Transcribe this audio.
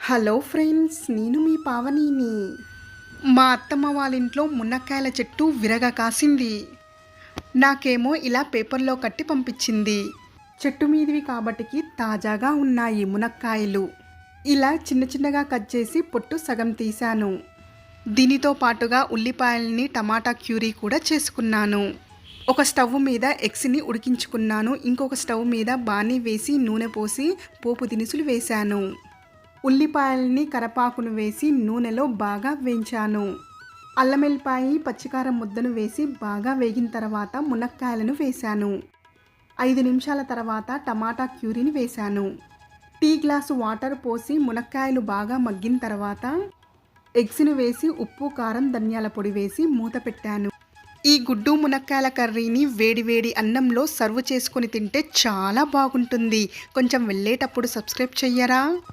Hello friends, నేను మీ పావనిని. మా అత్తమ్మ వాళ్ళ ఇంట్లో మునక్కాయల చెట్టు విరగ కాసింది. నాకేమో ఇలా పేపర్లో కట్టి పంపించింది. చెట్టు మీదివి కాబట్టికి తాజాగా ఉన్నాయి మునక్కాయలు. ఇలా చిన్న చిన్నగా కట్ చేసి పొట్టు సగం తీశాను. దీనితో పాటుగా ఉల్లిపాయల్ని టమాటా క్యూరీ కూడా చేసుకున్నాను. ఒక స్టవ్ మీద ఎగ్స్ని ఉడికించుకున్నాను. ఇంకొక స్టవ్ మీద బాణీ వేసి నూనె పోసి పోపు దినుసులు వేశాను. ఉల్లిపాయల్ని కరపాకును వేసి నూనెలో బాగా వేయించాను. అల్లం వెల్లిపాయ పచ్చికారం ముద్దను వేసి బాగా వేగిన తర్వాత మునక్కాయలను వేశాను. 5 నిమిషాల తర్వాత టమాటా క్యూరీని వేశాను. టీ గ్లాసు వాటర్ పోసి మునక్కాయలు బాగా మగ్గిన తర్వాత ఎగ్స్ను వేసి ఉప్పు కారం ధనియాల పొడి వేసి మూత పెట్టాను. ఈ గుడ్డు మునక్కాయల కర్రీని వేడి అన్నంలో సర్వ్ చేసుకొని తింటే చాలా బాగుంటుంది. కొంచెం వెళ్ళేటప్పుడు సబ్స్క్రైబ్ చెయ్యరా?